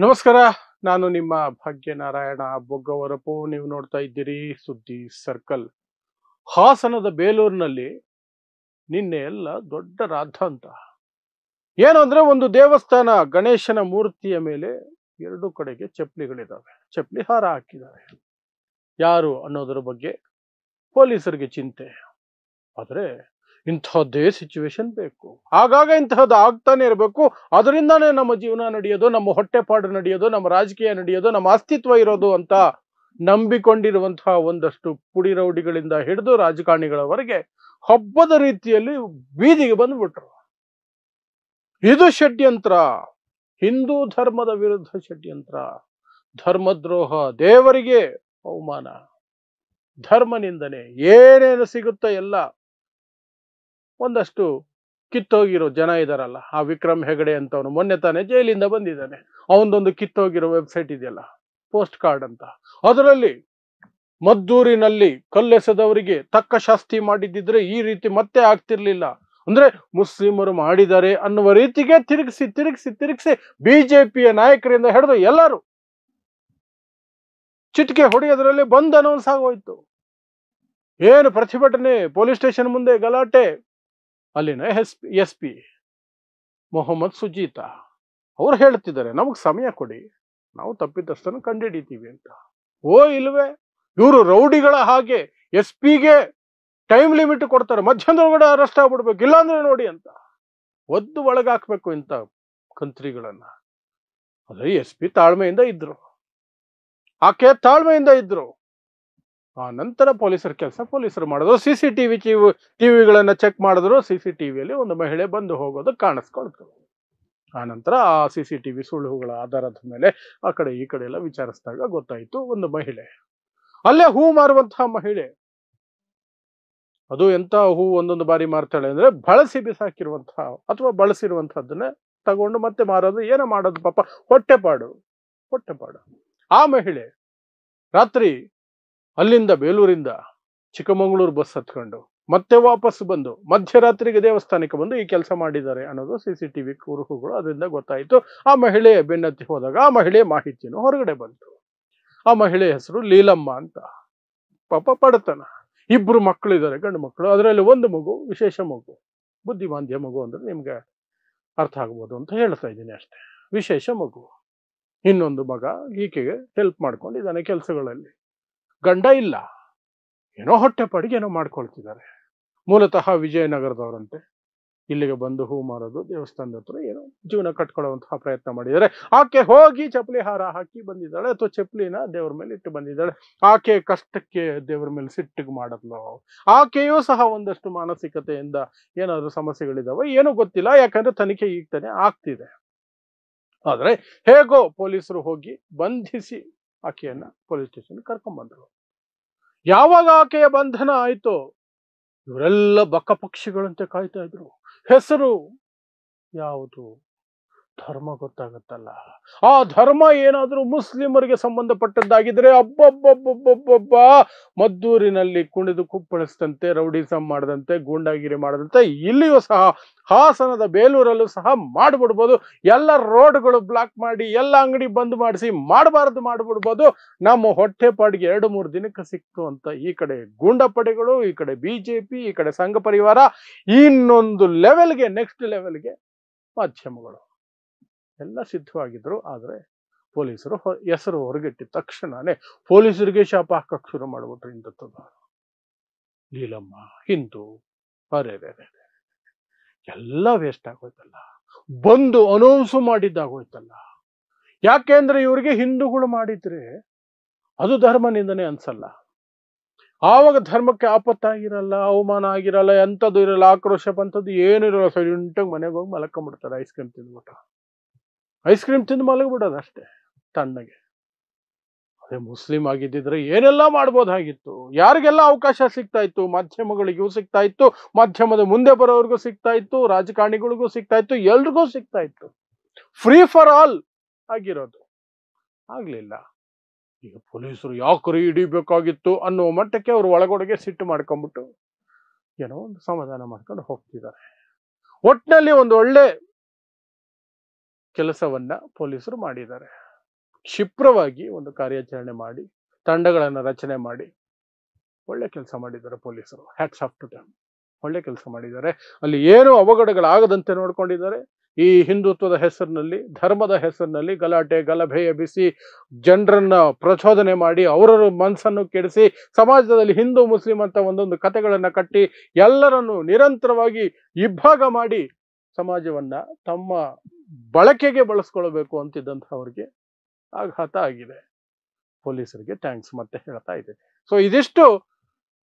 ನಮಸ್ಕಾರ. ನಾನು ನಿಮ್ಮ ಭಾಗ್ಯನಾರಾಯಣ ಬೊಗ್ಗವರಪು. ನೀವು ನೋಡ್ತಾ ಇದ್ದೀರಿ ಸುದ್ದಿ ಸರ್ಕಲ್. ಹಾಸನದ ಬೇಲೂರಿನಲ್ಲಿ ನಿನ್ನೆ ಎಲ್ಲ ದೊಡ್ಡ ರಾದ್ಧಾಂತ. ಏನು ಅಂದ್ರೆ, ಒಂದು ದೇವಸ್ಥಾನ ಗಣೇಶನ ಮೂರ್ತಿಯ ಮೇಲೆ ಎರಡು ಕಡೆಗೆ ಚಪ್ಪಲಿಗಳಿದ್ದಾವೆ, ಚಪ್ಪಲಿ ಹಾರ ಹಾಕಿದ್ದಾರೆ. ಯಾರು ಅನ್ನೋದರ ಬಗ್ಗೆ ಪೊಲೀಸರಿಗೆ ಚಿಂತೆ. ಆದ್ರೆ ಇಂತಹದ್ದೇ ಸಿಚುವೇಶನ್ ಬೇಕು, ಆಗಾಗ ಇಂತಹದ್ದು ಆಗ್ತಾನೆ ಇರಬೇಕು. ಅದರಿಂದಾನೇ ನಮ್ಮ ಜೀವನ ನಡೆಯೋದು, ನಮ್ಮ ಹೊಟ್ಟೆಪಾಡು ನಡೆಯೋದು, ನಮ್ಮ ರಾಜಕೀಯ ನಡೆಯೋದು, ನಮ್ಮ ಅಸ್ತಿತ್ವ ಇರೋದು ಅಂತ ನಂಬಿಕೊಂಡಿರುವಂತಹ ಒಂದಷ್ಟು ಪುಡಿ ರೌಡಿಗಳಿಂದ ಹಿಡಿದು ರಾಜಕಾರಣಿಗಳವರೆಗೆ ಹಬ್ಬದ ರೀತಿಯಲ್ಲಿ ಬೀದಿಗೆ ಬಂದ್ಬಿಟ್ರು. ಇದು ಷಡ್ಯಂತ್ರ, ಹಿಂದೂ ಧರ್ಮದ ವಿರುದ್ಧ ಷಡ್ಯಂತ್ರ, ಧರ್ಮದ್ರೋಹ, ದೇವರಿಗೆ ಅವಮಾನ, ಧರ್ಮ ನಿಂದನೆ, ಏನೇನು ಸಿಗುತ್ತೋ ಎಲ್ಲ. ಒಂದಷ್ಟು ಕಿತ್ತೋಗಿರೋ ಜನ ಇದಾರಲ್ಲ, ಆ ವಿಕ್ರಮ್ ಹೆಗಡೆ ಅಂತವನು ಮೊನ್ನೆ ತಾನೇ ಜೈಲಿಂದ ಬಂದಿದ್ದಾನೆ. ಅವನದೊಂದು ಕಿತ್ತೋಗಿರೋ ವೆಬ್ಸೈಟ್ ಇದೆಯಲ್ಲ, ಪೋಸ್ಟ್ ಕಾರ್ಡ್ ಅಂತ, ಅದರಲ್ಲಿ ಮದ್ದೂರಿನಲ್ಲಿ ಕಲ್ಲೆಸೆದವರಿಗೆ ತಕ್ಕ ಶಾಸ್ತಿ ಮಾಡಿದ್ದಿದ್ರೆ ಈ ರೀತಿ ಮತ್ತೆ ಆಗ್ತಿರ್ಲಿಲ್ಲ. ಅಂದ್ರೆ ಮುಸ್ಲಿಮರು ಮಾಡಿದ್ದಾರೆ ಅನ್ನುವ ರೀತಿಗೆ ತಿರುಗಿಸಿ ತಿರುಗಿಸಿ ತಿರುಗಿಸಿ ಬಿಜೆಪಿಯ ನಾಯಕರಿಂದ ಹಿಡಿದು ಎಲ್ಲರೂ ಚಿಟಿಕೆ ಹೊಡೆಯೋದ್ರಲ್ಲಿ ಬಂದ್ ಅನೌನ್ಸ್ ಆಗೋಯ್ತು. ಏನು ಪ್ರತಿಭಟನೆ, ಪೊಲೀಸ್ ಸ್ಟೇಷನ್ ಮುಂದೆ ಗಲಾಟೆ. ಅಲ್ಲಿನ ಎಸ್ ಪಿ ಮೊಹಮ್ಮದ್ ಸುಜೀತಾ ಅವ್ರು ಹೇಳ್ತಿದ್ದಾರೆ, ನಮಗ್ ಸಮಯ ಕೊಡಿ, ನಾವು ತಪ್ಪಿತಸ್ಥನ್ನು ಕಂಡುಹಿಡಿತೀವಿ ಅಂತ. ಓ ಇಲ್ವೇ, ಇವರು ರೌಡಿಗಳ ಹಾಗೆ ಎಸ್ ಪಿಗೆ ಟೈಮ್ ಲಿಮಿಟ್ ಕೊಡ್ತಾರೆ, ಮಧ್ಯಾಹ್ನದೊಳಗಡೆ ಅರೆಸ್ಟ್ ಆಗ್ಬಿಡ್ಬೇಕು, ಇಲ್ಲಾಂದ್ರೆ ನೋಡಿ ಅಂತ ಒದ್ದು ಒಳಗಾಕ್ಬೇಕು ಇಂಥ ಕಂತ್ರಿಗಳನ್ನ. ಆದ್ರೆ ಎಸ್ ಪಿ ತಾಳ್ಮೆಯಿಂದ ಇದ್ರು, ಆಕೆ ತಾಳ್ಮೆಯಿಂದ ಇದ್ರು. ಆ ನಂತರ ಪೊಲೀಸರ ಕೆಲಸ ಪೊಲೀಸರು ಮಾಡಿದ್ರು. ಟಿವಿಗಳನ್ನ ಚೆಕ್ ಮಾಡಿದ್ರು. CCTVಯಲ್ಲಿ ಒಂದು ಮಹಿಳೆ ಬಂದು ಹೋಗೋದು ಕಾಣಿಸ್ಕೊಳ್ತು. ಆ ನಂತರ ಆ CCTV ಸುಳ್ಳುಗಳ ಆಧಾರದ ಮೇಲೆ ಆ ಕಡೆ ಈ ಕಡೆ ಎಲ್ಲ ವಿಚಾರಿಸಿದಾಗ ಗೊತ್ತಾಯ್ತು, ಒಂದು ಮಹಿಳೆ, ಅಲ್ಲೇ ಹೂ ಮಾರುವಂತಹ ಮಹಿಳೆ. ಅದು ಎಂತ ಹೂ ಒಂದೊಂದು ಬಾರಿ ಮಾರ್ತಾಳೆ ಅಂದ್ರೆ, ಬಳಸಿ ಬಿಸಾಕಿರುವಂತಹ ಅಥವಾ ಬಳಸಿರುವಂತಹದ್ದನ್ನ ತಗೊಂಡು ಮತ್ತೆ ಮಾರೋದು, ಏನೋ ಮಾಡೋದು ಪಾಪ, ಹೊಟ್ಟೆಪಾಡು. ಆ ಮಹಿಳೆ ರಾತ್ರಿ ಅಲ್ಲಿಂದ ಬೇಲೂರಿಂದ ಚಿಕ್ಕಮಗಳೂರು ಬಸ್ ಹತ್ಕೊಂಡು ಮತ್ತೆ ವಾಪಸ್ ಬಂದು ಮಧ್ಯರಾತ್ರಿಗೆ ದೇವಸ್ಥಾನಕ್ಕೆ ಬಂದು ಈ ಕೆಲಸ ಮಾಡಿದ್ದಾರೆ ಅನ್ನೋದು CCTV ಕುರುಹುಗಳು. ಅದರಿಂದ ಗೊತ್ತಾಯಿತು. ಆ ಮಹಿಳೆ ಬೆನ್ನತ್ತಿ ಹೋದಾಗ ಆ ಮಹಿಳೆ ಮಾಹಿತಿಯನ್ನು ಹೊರಗಡೆ ಬಂತು. ಆ ಮಹಿಳೆ ಹೆಸರು ಲೀಲಮ್ಮ ಅಂತ. ಪಾಪ ಬಡತನ, ಇಬ್ರು ಮಕ್ಕಳಿದ್ದಾರೆ, ಗಂಡು ಮಕ್ಕಳು. ಅದರಲ್ಲಿ ಒಂದು ಮಗು ವಿಶೇಷ ಮಗು, ಬುದ್ಧಿಮಾಂದ್ಯ ಮಗು ಅಂದ್ರೆ ನಿಮ್ಗೆ ಅರ್ಥ ಆಗ್ಬೋದು ಅಂತ ಹೇಳ್ತಾ ಇದ್ದೀನಿ ಅಷ್ಟೇ. ವಿಶೇಷ ಮಗು. ಇನ್ನೊಂದು ಮಗ ಈಕೆಗೆ ಹೆಲ್ಪ್ ಮಾಡ್ಕೊಂಡಿದ್ದಾನೆ ಕೆಲಸಗಳಲ್ಲಿ. ಗಂಡ ಇಲ್ಲ, ಏನೋ ಹೊಟ್ಟೆಪಾಡಿಗೆ ಏನೋ ಮಾಡ್ಕೊಳ್ತಿದ್ದಾರೆ. ಮೂಲತಃ ವಿಜಯನಗರದವರಂತೆ. ಇಲ್ಲಿಗೆ ಬಂದು ಹೂ ಮಾರೋದು, ದೇವಸ್ಥಾನದ ಹತ್ರ ಏನೋ ಜೀವನ ಕಟ್ಕೊಳ್ಳುವಂತಹ ಪ್ರಯತ್ನ ಮಾಡಿದ್ದಾರೆ. ಆಕೆ ಹೋಗಿ ಚಪ್ಪಲಿ ಹಾರ ಹಾಕಿ ಬಂದಿದ್ದಾಳೆ, ಅಥವಾ ಚಪ್ಪಲಿನ ದೇವರ ಮೇಲೆ ಇಟ್ಟು ಬಂದಿದ್ದಾಳೆ. ಆಕೆ ಕಷ್ಟಕ್ಕೆ ದೇವರ ಮೇಲೆ ಸಿಟ್ಟಿಗೆ ಮಾಡದ್ಲು. ಆಕೆಯೂ ಸಹ ಒಂದಷ್ಟು ಮಾನಸಿಕತೆಯಿಂದ ಏನಾದ್ರು ಸಮಸ್ಯೆಗಳಿದಾವೆ, ಏನೂ ಗೊತ್ತಿಲ್ಲ. ಯಾಕಂದ್ರೆ ತನಿಖೆ ಈಗ ತಾನೇ ಆಗ್ತಿದೆ. ಆದ್ರೆ ಹೇಗೋ ಪೊಲೀಸರು ಹೋಗಿ ಬಂಧಿಸಿ ಆಕೆಯನ್ನ ಪೊಲೀಸ್ ಸ್ಟೇಷನ್ ಕರ್ಕೊಂಡ್ಬಂದ್ರು. ಯಾವಾಗ ಆಕೆಯ ಬಂಧನ ಆಯ್ತು, ಇವರೆಲ್ಲ ಬಕ್ಕ ಪಕ್ಷಿಗಳಂತೆ ಕಾಯ್ತಾ ಇದ್ರು. ಹೆಸರು ಯಾವುದು? ಧರ್ಮ ಗೊತ್ತಾಗತ್ತಲ್ಲ. ಆ ಧರ್ಮ ಏನಾದ್ರೂ ಮುಸ್ಲಿಮರಿಗೆ ಸಂಬಂಧಪಟ್ಟದ್ದಾಗಿದ್ರೆ ಅಬ್ಬಬ್ಬಬ್ಬಬ್ಬಬ್ಬ, ಮದ್ದೂರಿನಲ್ಲಿ ಕುಣಿದು ಕುಪ್ಪಳಿಸಿದಂತೆ, ರೌಡಿಸಂ ಮಾಡದಂತೆ, ಗೂಂಡಾಗಿರಿ ಮಾಡದಂತೆ ಇಲ್ಲಿಯೂ ಸಹ ಹಾಸನದ ಬೇಲೂರಲ್ಲೂ ಸಹ ಮಾಡ್ಬಿಡ್ಬೋದು. ಎಲ್ಲ ರೋಡ್ಗಳು ಬ್ಲಾಕ್ ಮಾಡಿ, ಎಲ್ಲ ಅಂಗಡಿ ಬಂದ್ ಮಾಡಿಸಿ, ಮಾಡಬಾರದು ಮಾಡ್ಬಿಡ್ಬೋದು. ನಮ್ಮ ಹೊಟ್ಟೆಪಾಡಿಗೆ 2-3 ದಿನಕ್ಕೆ ಸಿಕ್ತು ಅಂತ ಈ ಕಡೆ ಗೂಂಡಾ ಪಡೆಗಳು, ಈ ಕಡೆ BJP, ಈ ಕಡೆ ಸಂಘ ಪರಿವಾರ, ಇನ್ನೊಂದು ಲೆವೆಲ್ಗೆ, ನೆಕ್ಸ್ಟ್ ಲೆವೆಲ್ಗೆ ಮಾಧ್ಯಮಗಳು ಎಲ್ಲ ಸಿದ್ಧವಾಗಿದ್ರು. ಆದ್ರೆ ಪೊಲೀಸರು ಹೆಸರು ಹೊರಗಿಟ್ಟಿದ ತಕ್ಷಣನೇ ಪೊಲೀಸರಿಗೆ ಶಾಪ ಹಾಕಕ್ ಶುರು ಮಾಡ್ಬಿಟ್ರು. ಇಂಥದ್ದು ಲೀಲಮ್ಮ ಹಿಂದೂ, ಅರೆ ಎಲ್ಲ ವೇಸ್ಟ್ ಆಗೋಯ್ತಲ್ಲ. ಬಂದು ಅನೌನ್ಸು ಮಾಡಿದ್ದಾಗೋಯ್ತಲ್ಲ. ಯಾಕೆ ಅಂದ್ರೆ ಇವ್ರಿಗೆ ಹಿಂದೂಗಳು ಮಾಡಿದ್ರೆ ಅದು ಧರ್ಮ ನಿಂದನೆ ಅನ್ಸಲ್ಲ. ಆವಾಗ ಧರ್ಮಕ್ಕೆ ಆಪತ್ತಾಗಿರಲ್ಲ, ಅವಮಾನ ಆಗಿರಲ್ಲ, ಎಂಥದ್ದು ಇರಲ್ಲ, ಆಕ್ರೋಶ ಬಂತದ್ದು ಏನು ಇರಲ್ಲ. ಸೈಲೆಂಟಾಗಿ ಮನೆಗೆ ಹೋಗಿ ಮಲಕೊಂಡ್ಬಿಡ್ತಾರೆ. ಐಸ್ ಕ್ರೀಮ್ ತಿಂದು ಮಲಗ್ಬಿಡೋದು ಅಷ್ಟೇ ತಣ್ಣಗೆ. ಅದೇ ಮುಸ್ಲಿಂ ಆಗಿದ್ದಿದ್ರೆ ಏನೆಲ್ಲ ಮಾಡ್ಬೋದಾಗಿತ್ತು. ಯಾರಿಗೆಲ್ಲ ಅವಕಾಶ ಸಿಗ್ತಾ ಇತ್ತು, ಮಾಧ್ಯಮಗಳಿಗೂ ಸಿಗ್ತಾ ಇತ್ತು, ಮಾಧ್ಯಮದ ಮುಂದೆ ಬರೋರ್ಗೂ ಸಿಗ್ತಾ ಇತ್ತು, ರಾಜಕಾರಣಿಗಳಿಗೂ ಸಿಗ್ತಾ ಇತ್ತು, ಎಲ್ರಿಗೂ ಸಿಗ್ತಾ ಇತ್ತು. ಫ್ರೀ ಫಾರ್ ಆಲ್ ಆಗಿರೋದು ಆಗ್ಲಿಲ್ಲ. ಈಗ ಪೊಲೀಸರು ಯಾಕ್ರಿ ಹಿಡಿಬೇಕಾಗಿತ್ತು ಅನ್ನೋ ಮಟ್ಟಕ್ಕೆ ಅವರು ಒಳಗೊಳಗೆ ಸಿಟ್ಟು ಮಾಡ್ಕೊಂಡ್ಬಿಟ್ಟು ಏನೋ ಒಂದು ಸಮಾಧಾನ ಮಾಡ್ಕೊಂಡು ಹೋಗ್ತಿದ್ದಾರೆ. ಒಟ್ಟಿನಲ್ಲಿ ಒಂದು ಒಳ್ಳೆ ಕೆಲಸವನ್ನ ಪೊಲೀಸರು ಮಾಡಿದ್ದಾರೆ. ಕ್ಷಿಪ್ರವಾಗಿ ಒಂದು ಕಾರ್ಯಾಚರಣೆ ಮಾಡಿ ತಂಡಗಳನ್ನು ರಚನೆ ಮಾಡಿ ಒಳ್ಳೆ ಕೆಲಸ ಮಾಡಿದ್ದಾರೆ ಪೊಲೀಸರು. Hats off to them. ಒಳ್ಳೆ ಕೆಲಸ ಮಾಡಿದ್ದಾರೆ. ಅಲ್ಲಿ ಏನು ಅವಘಡಗಳಾಗದಂತೆ ನೋಡ್ಕೊಂಡಿದ್ದಾರೆ. ಈ ಹಿಂದುತ್ವದ ಹೆಸರಿನಲ್ಲಿ, ಧರ್ಮದ ಹೆಸರಿನಲ್ಲಿ ಗಲಾಟೆ ಗಲಭೆ ಎಬ್ಬಿಸಿ ಜನರನ್ನ ಪ್ರಚೋದನೆ ಮಾಡಿ ಅವರ ಮನಸ್ಸನ್ನು ಕೆಡಿಸಿ ಸಮಾಜದಲ್ಲಿ ಹಿಂದೂ ಮುಸ್ಲಿಂ ಅಂತ ಒಂದೊಂದು ಕಥೆಗಳನ್ನ ಕಟ್ಟಿ ಎಲ್ಲರನ್ನು ನಿರಂತರವಾಗಿ ಇಬ್ಬಾಗ ಮಾಡಿ ಸಮಾಜವನ್ನ ತಮ್ಮ ಬಳಕೆಗೆ ಬಳಸ್ಕೊಳ್ಬೇಕು ಅಂತಿದ್ದಂಥವ್ರಿಗೆ ಆಘಾತ ಆಗಿದೆ. ಪೊಲೀಸರಿಗೆ ಥ್ಯಾಂಕ್ಸ್ ಮತ್ತೆ ಹೇಳ್ತಾ ಇದೆ. ಸೊ ಇದಿಷ್ಟು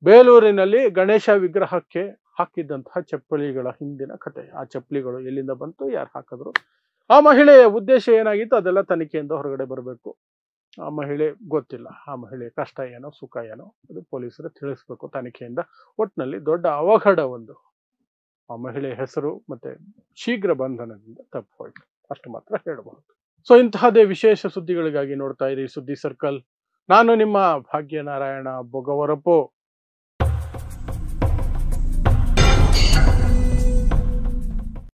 ಬೇಲೂರಿನಲ್ಲಿ ಗಣೇಶ ವಿಗ್ರಹಕ್ಕೆ ಹಾಕಿದ್ದಂತಹ ಚಪ್ಪಲಿಗಳ ಹಿಂದಿನ ಕತೆ. ಆ ಚಪ್ಪಲಿಗಳು ಎಲ್ಲಿಂದ ಬಂತು, ಯಾರು ಹಾಕಿದ್ರು, ಆ ಮಹಿಳೆಯ ಉದ್ದೇಶ ಏನಾಗಿತ್ತು, ಅದೆಲ್ಲ ತನಿಖೆಯಿಂದ ಹೊರಗಡೆ ಬರಬೇಕು. ಆ ಮಹಿಳೆ ಗೊತ್ತಿಲ್ಲ, ಆ ಮಹಿಳೆ ಕಷ್ಟ ಏನೋ ಸುಖ ಏನೋ ಅದು ಪೊಲೀಸರು ತಿಳಿಸ್ಬೇಕು ತನಿಖೆಯಿಂದ. ಒಟ್ಟಿನಲ್ಲಿ ದೊಡ್ಡ ಅವಘಡ ಒಂದು. ಆ ಮಹಿಳೆಯ ಹೆಸರು ಮತ್ತೆ ಶೀಘ್ರ ಬಂಧನದಿಂದ ತಪ್ಪು ಹೋಯ್ತು, ಅಷ್ಟು ಮಾತ್ರ ಹೇಳಬಹುದು. ಸೊ ಇಂತಹದೇ ವಿಶೇಷ ಸುದ್ದಿಗಳಿಗಾಗಿ ನೋಡ್ತಾ ಇರಿ ಸುದ್ದಿ ಸರ್ಕಲ್. ನಾನು ನಿಮ್ಮ ಭಾಗ್ಯನಾರಾಯಣ ಬೊಗವರಪು.